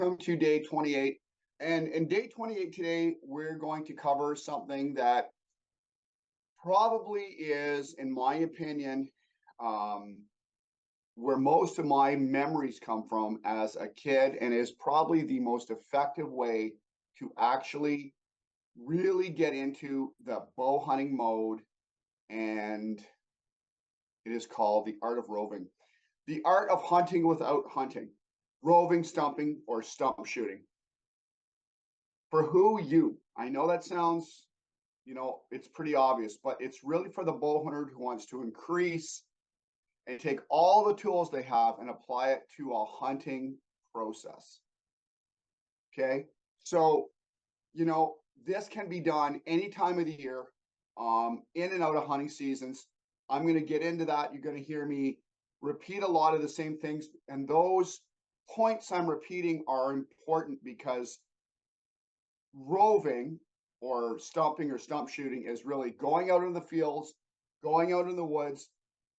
Welcome to day 28. And in day 28 today, we're going to cover something that probably is, in my opinion, where most of my memories come from as a kid, and is probably the most effective way to actually really get into the bow hunting mode. And it is called the Art of Roving. The art of hunting without hunting. Roving, stumping, or stump shooting. For who? You. I know that sounds, it's pretty obvious, but it's really for the bow hunter who wants to increase and take all the tools they have and apply it to a hunting process. Okay. So, this can be done any time of the year, in and out of hunting seasons. I'm going to get into that. You're going to hear me repeat a lot of the same things. And those points I'm repeating are important because roving or stumping or stump shooting is really going out in the fields, going out in the woods,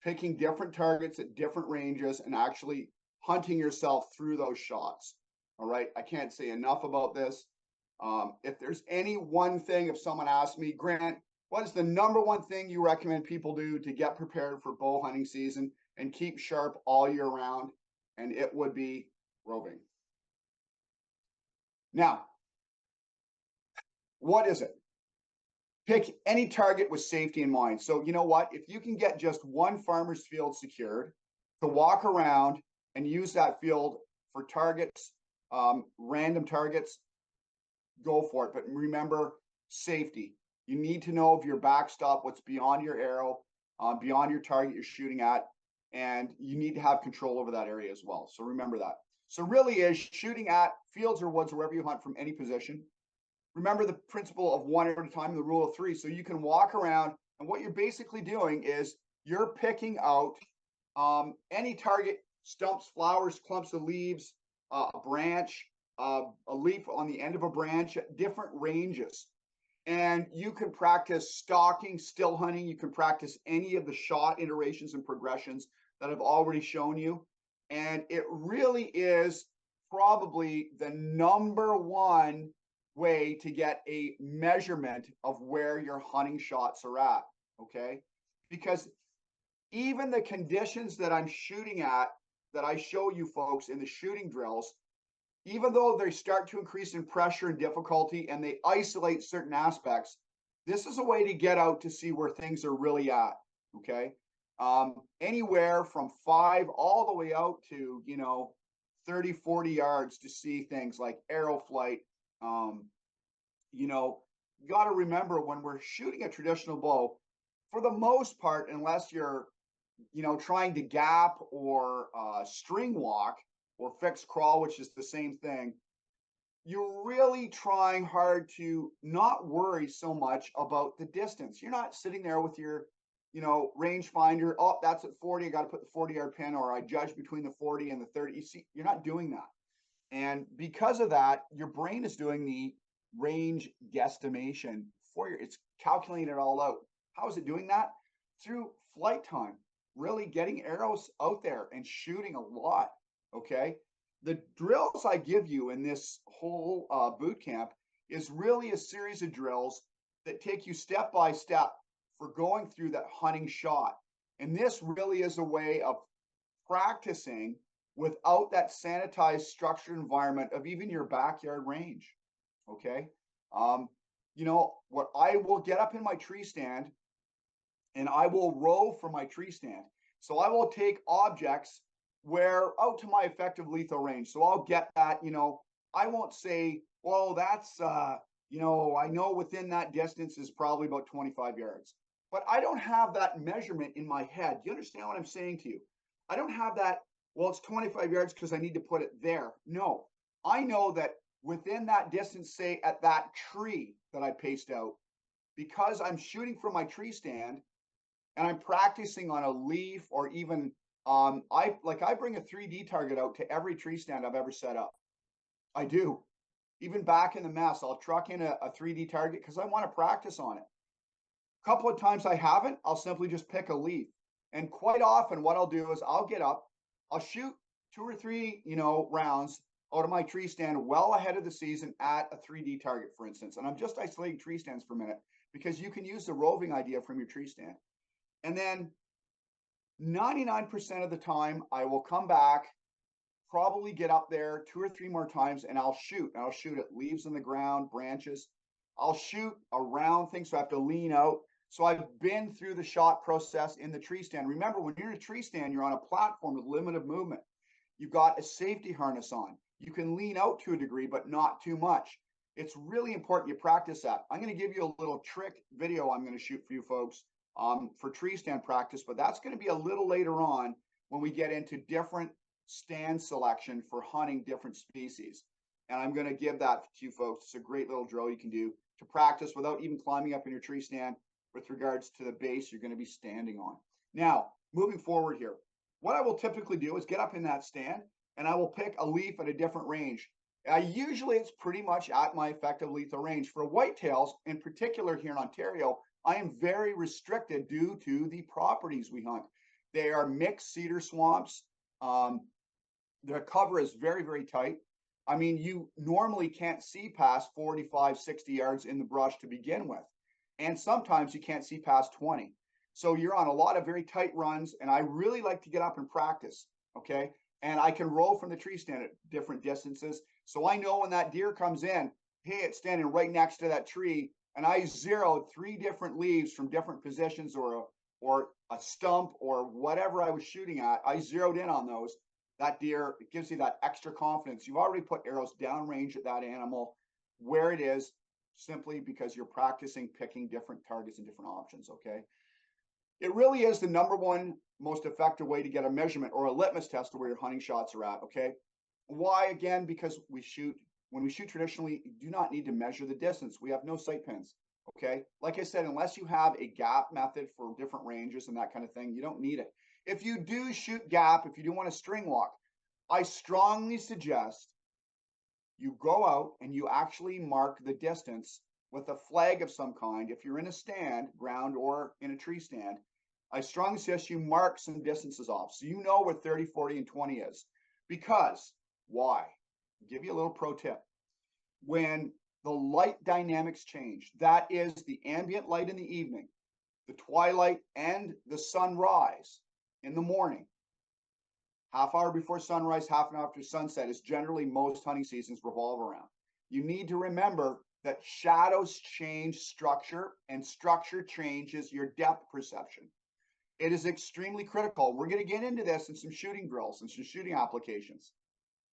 picking different targets at different ranges, and actually hunting yourself through those shots. All right. I can't say enough about this. If there's any one thing, if someone asks me, Grant, what is the number one thing you recommend people do to get prepared for bow hunting season and keep sharp all year round? And it would be roving. Now, what is it? Pick any target with safety in mind. So you know what? If you can get just one farmer's field secured to walk around and use that field for targets, random targets, go for it. But remember, safety. You need to know of your backstop, what's beyond your arrow, beyond your target you're shooting at, and you need to have control over that area as well. So remember that. So really is shooting at fields or woods, wherever you hunt from any position. Remember the principle of one at a time, the rule of three. So you can walk around, and what you're basically doing is you're picking out any target, stumps, flowers, clumps of leaves, a branch, a leaf on the end of a branch, different ranges. And you can practice stalking, still hunting. You can practice any of the shot iterations and progressions that I've already shown you. And it really is probably the number one way to get a measurement of where your hunting shots are at, okay? Because even the conditions that I'm shooting at, that I show you folks in the shooting drills, even though they start to increase in pressure and difficulty and they isolate certain aspects, this is a way to get out to see where things are really at, okay? Anywhere from 5 all the way out to, 30, 40 yards to see things like arrow flight. You got to remember when we're shooting a traditional bow, for the most part, unless you're, trying to gap or string walk or fixed crawl, which is the same thing, you're really trying hard to not worry so much about the distance. You're not sitting there with your, rangefinder. Oh, that's at 40. I got to put the 40-yard pin, or I judge between the 40 and the 30. You see, you're not doing that. And because of that, your brain is doing the range guesstimation for you. It's calculating it all out. How is it doing that? Through flight time, really getting arrows out there and shooting a lot. Okay. The drills I give you in this whole boot camp is really a series of drills that take you step by step for going through that hunting shot. And this really is a way of practicing without that sanitized, structured environment of even your backyard range. Okay. What I will get up in my tree stand and I will rove from my tree stand. So I will take objects where out to my effective lethal range. So I'll get that, I won't say, well, that's, I know within that distance is probably about 25 yards, but I don't have that measurement in my head. Do you understand what I'm saying to you? I don't have that, well, it's 25 yards because I need to put it there. No, I know that within that distance, say at that tree that I paced out, because I'm shooting from my tree stand and I'm practicing on a leaf, or even I bring a 3D target out to every tree stand I've ever set up. I do. Even back in the mess, I'll truck in a 3D target because I want to practice on it. A couple of times I haven't, I'll simply just pick a leaf. And quite often what I'll do is I'll get up, I'll shoot 2 or 3, rounds out of my tree stand well ahead of the season at a 3D target, for instance. And I'm just isolating tree stands for a minute because you can use the roving idea from your tree stand. And then 99% of the time, I will come back, probably get up there 2 or 3 more times, and I'll shoot. And I'll shoot at leaves on the ground, branches. I'll shoot around things, so I have to lean out. So I've been through the shot process in the tree stand. Remember, when you're in a tree stand, you're on a platform with limited movement. You've got a safety harness on. You can lean out to a degree, but not too much. It's really important you practice that. I'm going to give you a little trick video I'm going to shoot for you folks for tree stand practice, but that's going to be a little later on when we get into different stand selection for hunting different species. And I'm going to give that to you folks. It's a great little drill you can do to practice without even climbing up in your tree stand with regards to the base you're going to be standing on. Now, moving forward here, what I will typically do is get up in that stand and I will pick a leaf at a different range. Usually it's pretty much at my effective lethal range. For whitetails, in particular here in Ontario, I am very restricted due to the properties we hunt. They are mixed cedar swamps. The cover is very, very tight. I mean, you normally can't see past 45, 60 yards in the brush to begin with. And sometimes you can't see past 20. So you're on a lot of very tight runs, and I really like to get up and practice, okay? And I can roll from the tree stand at different distances. So I know when that deer comes in, hey, it's standing right next to that tree, and I zeroed 3 different leaves from different positions or a stump or whatever I was shooting at. I zeroed in on those. That deer, it gives you that extra confidence. You've already put arrows downrange at that animal where it is, simply because you're practicing picking different targets and different options, okay? It really is the #1 most effective way to get a measurement or a litmus test of where your hunting shots are at, okay? Why? Again, because when we shoot traditionally, you do not need to measure the distance. We have no sight pins, okay? Like I said, unless you have a gap method for different ranges and that kind of thing, you don't need it. If you do shoot gap, if you do want to string walk, I strongly suggest you go out and you actually mark the distance with a flag of some kind. If you're in a stand, ground or in a tree stand, I strongly suggest you mark some distances off so you know where 30, 40, and 20 is. Because, why? I'll give you a little pro tip. When the light dynamics change, that is the ambient light in the evening, the twilight, and the sunrise in the morning, half hour before sunrise, half an hour after sunset is generally most hunting seasons revolve around. You need to remember that shadows change structure, and structure changes your depth perception. It is extremely critical. We're going to get into this in some shooting drills and some shooting applications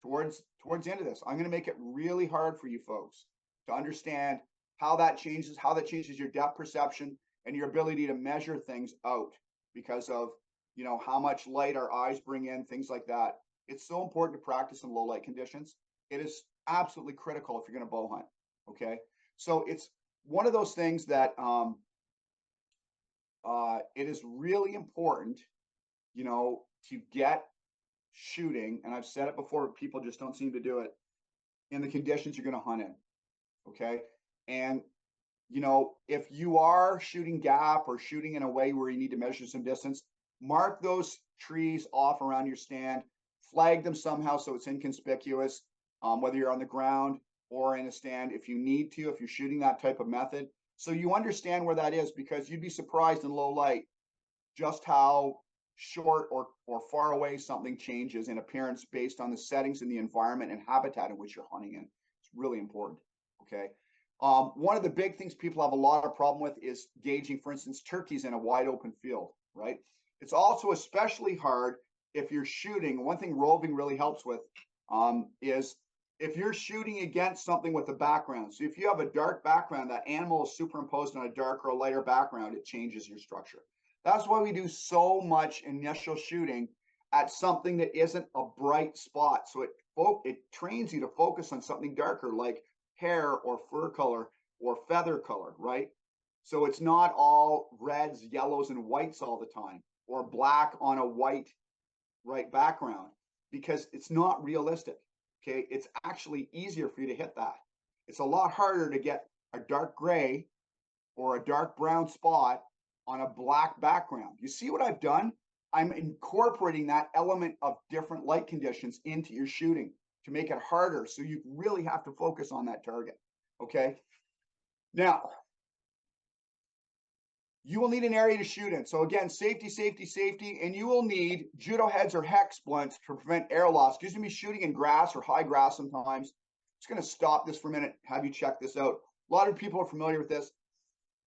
towards the end of this. I'm going to make it really hard for you folks to understand how that changes your depth perception and your ability to measure things out because of, you know, how much light our eyes bring in, things like that. It's so important to practice in low light conditions. It is absolutely critical if you're going to bow hunt. Okay. So it's one of those things that it is really important, you know, to get shooting. And I've said it before, people just don't seem to do it in the conditions you're going to hunt in. Okay. And, you know, if you are shooting gap or shooting in a way where you need to measure some distance, mark those trees off around your stand, flag them somehow so it's inconspicuous, whether you're on the ground or in a stand if you need to, if you're shooting that type of method. So you understand where that is, because you'd be surprised in low light just how short or far away something changes in appearance based on the settings in the environment and habitat in which you're hunting in. It's really important, okay? One of the big things people have a lot of problem with is gauging, for instance, turkeys in a wide open field, right? It's also especially hard if you're shooting. One thing roving really helps with is if you're shooting against something with a background. So if you have a dark background, that animal is superimposed on a darker or lighter background, it changes your structure. That's why we do so much initial shooting at something that isn't a bright spot. So it trains you to focus on something darker, like hair or fur color or feather color, right? So it's not all reds, yellows, and whites all the time, or black on a white right background, because it's not realistic. Okay, it's actually easier for you to hit that. It's a lot harder to get a dark gray or a dark brown spot on a black background. You see what I've done? I'm incorporating that element of different light conditions into your shooting. to make it harder. So you really have to focus on that target. Okay. Now, you will need an area to shoot in. So again, safety, safety, safety, and you will need judo heads or hex splints to prevent arrow loss. Because you're going to be shooting in grass or high grass sometimes. Just going to stop this for a minute, have you check this out. A lot of people are familiar with this.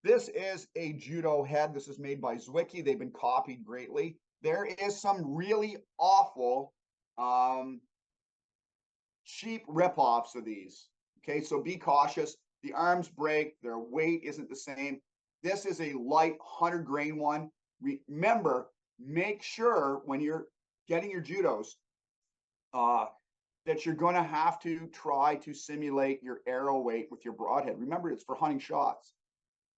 This is a judo head. This is made by Zwicky. They've been copied greatly. There is some really awful cheap ripoffs of these. Okay, so be cautious. The arms break. Their weight isn't the same. This is a light 100 grain one. Remember, make sure when you're getting your judos that you're going to have to try to simulate your arrow weight with your broadhead. Remember, it's for hunting shots.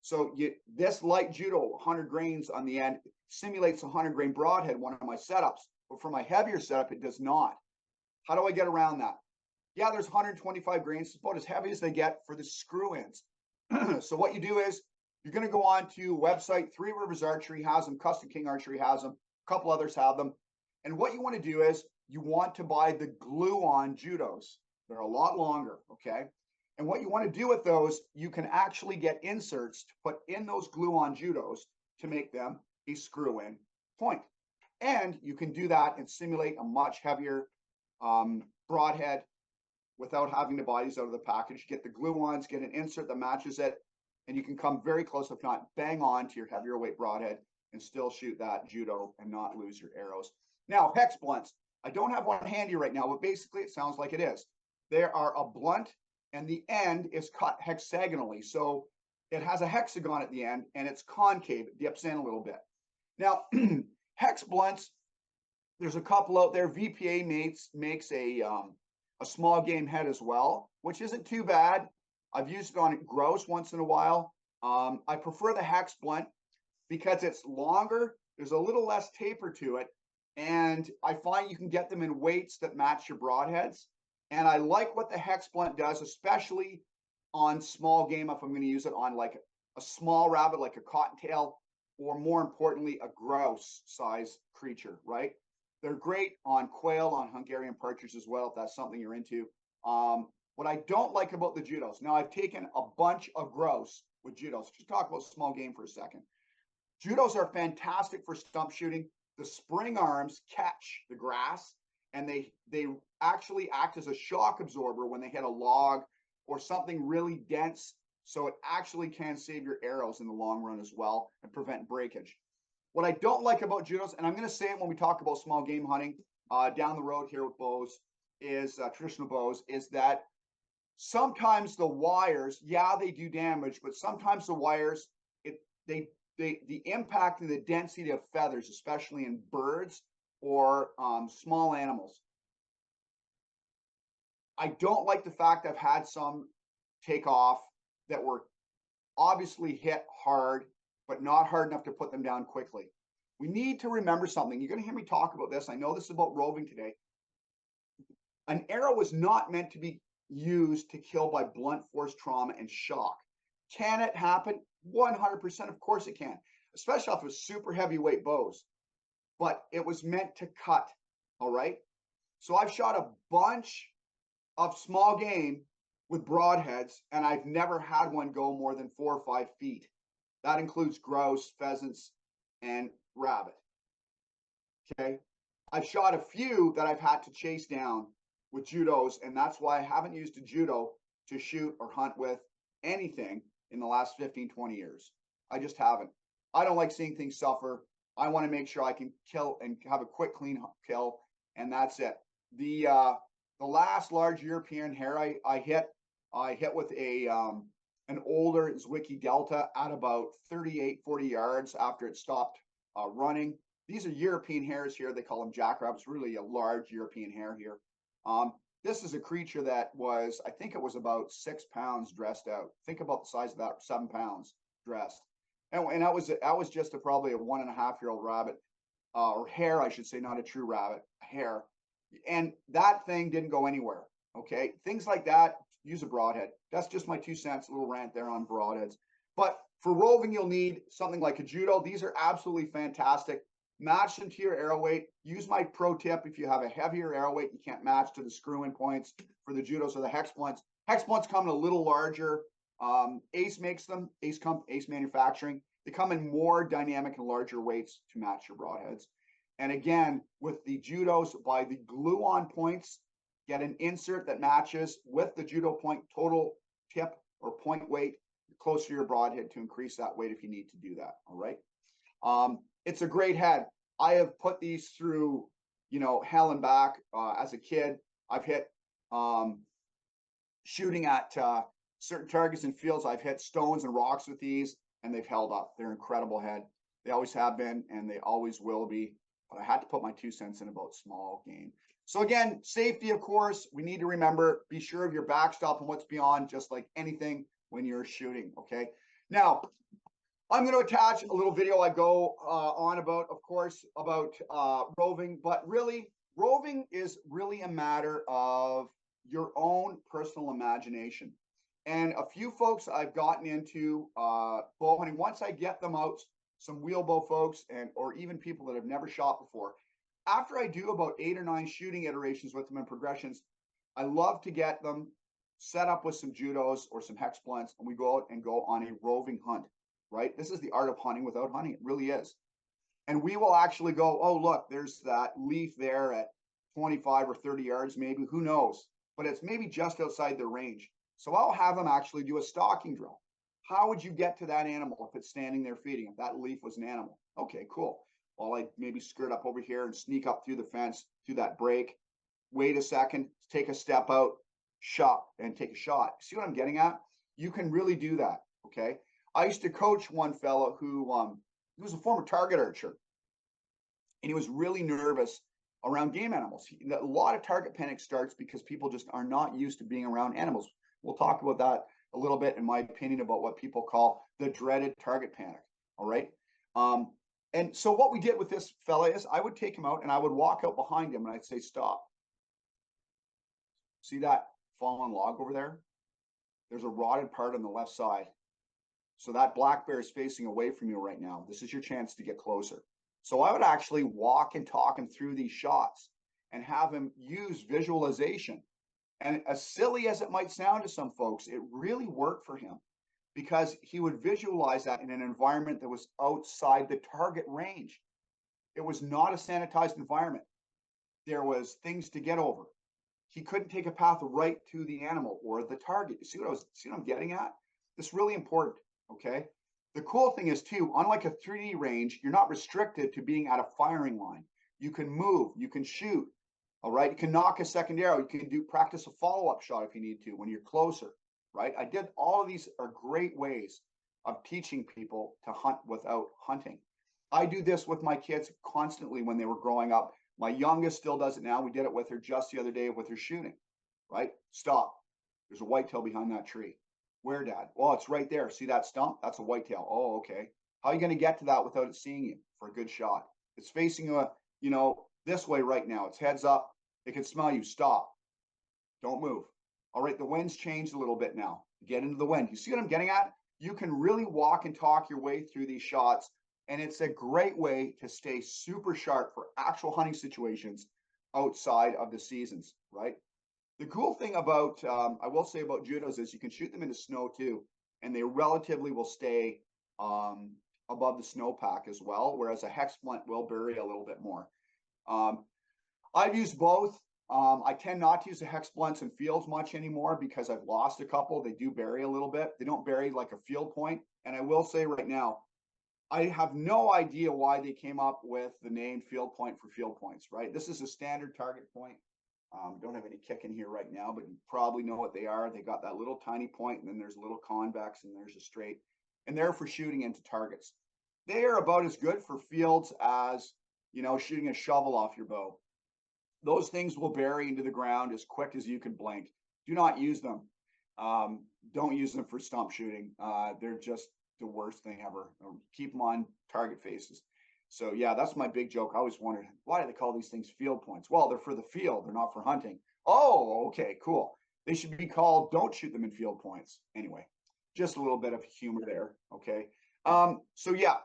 So this light judo 100 grains on the end simulates a 100 grain broadhead, one of my setups. But for my heavier setup, it does not. How do I get around that? Yeah, there's 125 grains. It's about as heavy as they get for the screw ins. So what you do is you're going to go on to website. Three Rivers Archery has them. Custom King Archery has them. A couple others have them. And what you want to do is you want to buy the glue-on judos. They're a lot longer, okay? And what you want to do with those, you can actually get inserts to put in those glue-on judos to make them a screw-in point. And you can do that and simulate a much heavier broadhead without having to buy these out of the package. Get the glue-ons, get an insert that matches it, and you can come very close, if not bang on, to your heavier weight broadhead and still shoot that judo and not lose your arrows. Now, hex blunts. I don't have one handy right now, but basically it sounds like it is. There are a blunt, and the end is cut hexagonally. So it has a hexagon at the end, and it's concave. It dips in a little bit. Now, hex blunts, there's a couple out there. VPA makes a small game head as well, which isn't too bad. I've used it on grouse once in a while. I prefer the hex blunt because it's longer. There's a little less taper to it. And I find you can get them in weights that match your broadheads. And I like what the hex blunt does, especially on small game, if I'm going to use it on like a small rabbit, like a cottontail, or more importantly, a grouse size creature, right? They're great on quail, on Hungarian partridge as well, if that's something you're into. What I don't like about the judos, now I've taken a bunch of grouse with judos. Just talk about small game for a second. Judos are fantastic for stump shooting. The spring arms catch the grass, and they actually act as a shock absorber when they hit a log or something really dense. So it actually can save your arrows in the long run as well and prevent breakage. What I don't like about judos, and I'm going to say it when we talk about small game hunting down the road here with bows, is traditional bows, is that sometimes the wires, yeah, they do damage, but sometimes the wires, the impact and the density of feathers, especially in birds or small animals. I don't like the fact I've had some take off that were obviously hit hard, but not hard enough to put them down quickly. We need to remember something. You're going to hear me talk about this. I know this is about roving today. An arrow was not meant to be used to kill by blunt force trauma and shock. Can it happen? 100%. Of course it can, especially off of super heavyweight bows. But it was meant to cut. All right. So I've shot a bunch of small game with broadheads, and I've never had one go more than 4 or 5 feet. That includes grouse, pheasants, and rabbit. Okay. I've shot a few that I've had to chase down with judos, and that's why I haven't used a judo to shoot or hunt with anything in the last 15, 20 years. I just haven't. I don't like seeing things suffer. I want to make sure I can kill and have a quick, clean kill, and that's it. The last large European hare I hit with an older Zwicky Delta at about 38, 40 yards after it stopped running. These are European hares here. They call them jackrabbits, really a large European hare here. This is a creature that was, I think it was about 6 pounds dressed out. Think about the size of that, 7 pounds dressed. And that was just probably a 1.5-year-old rabbit, or hare, I should say, not a true rabbit, a hare. And that thing didn't go anywhere. Okay, things like that, use a broadhead. That's just my 2 cents, a little rant there on broadheads. But for roving, you'll need something like a judo. These are absolutely fantastic. match them to your arrow weight. Use my pro tip. If you have a heavier arrow weight, you can't match to the screw-in points for the Judos or the hex blunts. Hex blunts come in a little larger. Ace makes them, Ace Manufacturing. They come in more dynamic and larger weights to match your broadheads. And again, with the Judos, by the glue-on points, get an insert that matches with the Judo point total tip or point weight close to your broadhead to increase that weight if you need to do that. All right. It's a great head. I have put these through, hell and back as a kid. I've hit shooting at certain targets and fields. I've hit stones and rocks with these, and they've held up. They're incredible head. They always have been, and they always will be. But I had to put my 2 cents in about small game. So again, safety, of course, we need to remember, be sure of your backstop and what's beyond, just like anything when you're shooting, okay? Now, I'm going to attach a little video I go on about, of course, about roving, but really, roving is really a matter of your own personal imagination. And a few folks I've gotten into bow hunting, once I get them out, some wheelbow folks or even people that have never shot before, after I do about 8 or 9 shooting iterations with them and progressions, I love to get them set up with some Judos or some hex blunts, and we go out and go on a roving hunt, right? This is the art of hunting without hunting. It really is. And we will actually go, oh, look, there's that leaf there at 25 or 30 yards, maybe, who knows? But it's maybe just outside their range. So I'll have them actually do a stalking drill. How would you get to that animal if it's standing there feeding? If that leaf was an animal, okay, cool. Well, I maybe skirt up over here and sneak up through the fence, through that break, wait a second, take a step out, shot, and take a shot. See what I'm getting at? You can really do that, okay? I used to coach one fellow who he was a former target archer, and he was really nervous around game animals. A lot of target panic starts because people just are not used to being around animals. We'll talk about that a little bit, in my opinion, about what people call the dreaded target panic, all right? And so what we did with this fella is I would take him out and I would walk out behind him and I'd say, stop. See that fallen log over there? There's a rotted part on the left side. So that black bear is facing away from you right now. This is your chance to get closer. So I would actually walk and talk him through these shots and have him use visualization. And as silly as it might sound to some folks, it really worked for him, because he would visualize that in an environment that was outside the target range. It was not a sanitized environment. There was things to get over. He couldn't take a path right to the animal or the target. You see what I'm getting at? It's really important, okay? The cool thing is too, unlike a 3D range, you're not restricted to being at a firing line. You can move, you can shoot, all right? You can knock a second arrow. You can practice a follow-up shot if you need to when you're closer. Right? All of these are great ways of teaching people to hunt without hunting. I do this with my kids constantly when they were growing up. My youngest still does it now. We did it with her just the other day with her shooting, right? Stop. There's a whitetail behind that tree. Where, Dad? Well, it's right there. See that stump? That's a whitetail. Oh, okay. How are you going to get to that without it seeing you for a good shot? It's facing this way right now. It's heads up. It can smell you. Stop. Don't move. All right, the wind's changed a little bit now. Get into the wind. You see what I'm getting at? You can really walk and talk your way through these shots, and it's a great way to stay super sharp for actual hunting situations outside of the seasons, right? The cool thing about, I will say about Judos is you can shoot them into snow too, and they relatively will stay above the snowpack as well, whereas a hex blunt will bury a little bit more. I've used both. I tend not to use the hex blunts in fields much anymore because I've lost a couple. They do bury a little bit. They don't bury like a field point. And I will say right now, I have no idea why they came up with the name field point for field points, right? This is a standard target point. Don't have any kick in here right now, but you probably know what they are. They got that little tiny point, and then there's a little convex, and there's a straight, and they're for shooting into targets. They are about as good for fields as, shooting a shovel off your bow. Those things will bury into the ground as quick as you can blink. Do not use them. Don't use them for stump shooting. They're just the worst thing ever. Keep them on target faces. So yeah, that's my big joke. I always wondered, why do they call these things field points? Well, they're for the field. They're not for hunting. Oh, okay, cool. They should be called, don't shoot them in field points. Anyway, just a little bit of humor there, okay? So yeah,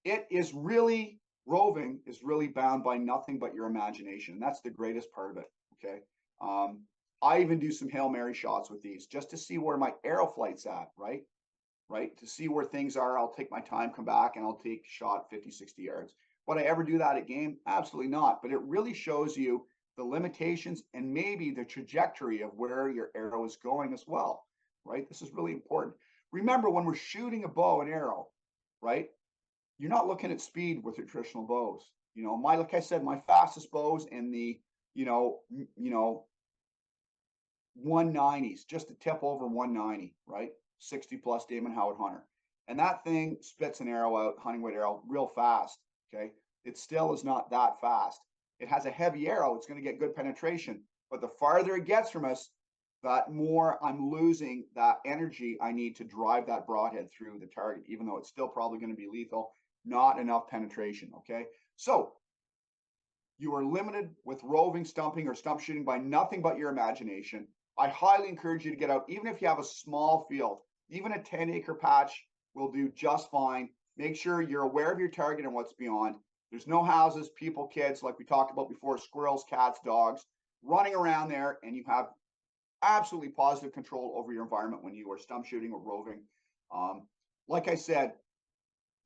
it is really roving is really bound by nothing but your imagination. That's the greatest part of it. Okay. I even do some Hail Mary shots with these just to see where my arrow flight's at, right? Right? To see where things are. I'll take my time, come back, and I'll take a shot 50, 60 yards. Would I ever do that at game? Absolutely not. But it really shows you the limitations and maybe the trajectory of where your arrow is going as well, right? This is really important. Remember, when we're shooting a bow and arrow, right? You're not looking at speed with your traditional bows. You know, like I said, my fastest bows in the, you know, 190s, just a tip over 190, right? 60 plus Damon Howard Hunter. And that thing spits an arrow out, hunting weight arrow, real fast. Okay. It still is not that fast. It has a heavy arrow. It's going to get good penetration. But the farther it gets from us, that more I'm losing that energy I need to drive that broadhead through the target, even though it's still probably going to be lethal. Not enough penetration. Okay. So you are limited with roving, stumping, or stump shooting by nothing but your imagination. I highly encourage you to get out, even if you have a small field. Even a 10-acre patch will do just fine. Make sure you're aware of your target and what's beyond. There's no houses, people, kids, like we talked about before, squirrels, cats, dogs, running around there, and you have absolutely positive control over your environment when you are stump shooting or roving. Like I said,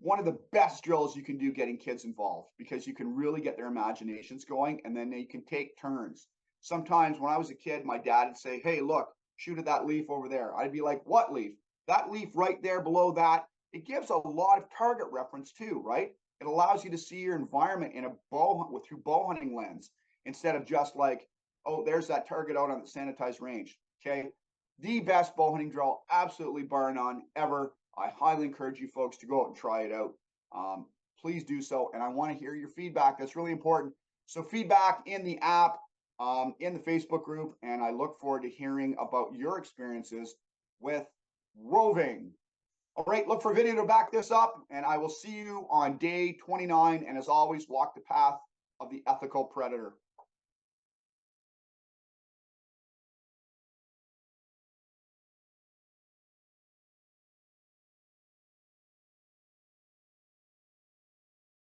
one of the best drills you can do getting kids involved, because you can really get their imaginations going, and then they can take turns. Sometimes when I was a kid, my dad would say, hey, look, shoot at that leaf over there. I'd be like, what leaf? That leaf right there below that. It gives a lot of target reference too, right? It allows you to see your environment in a through bow hunting lens, instead of just like, oh, there's that target out on the sanitized range. Okay. The best bow hunting drill, absolutely bar none, ever. I highly encourage you folks to go out and try it out. Please do so. And I want to hear your feedback. That's really important. So feedback in the app, in the Facebook group, and I look forward to hearing about your experiences with roving. All right, look for a video to back this up, and I will see you on day 29. And as always, walk the path of the ethical predator.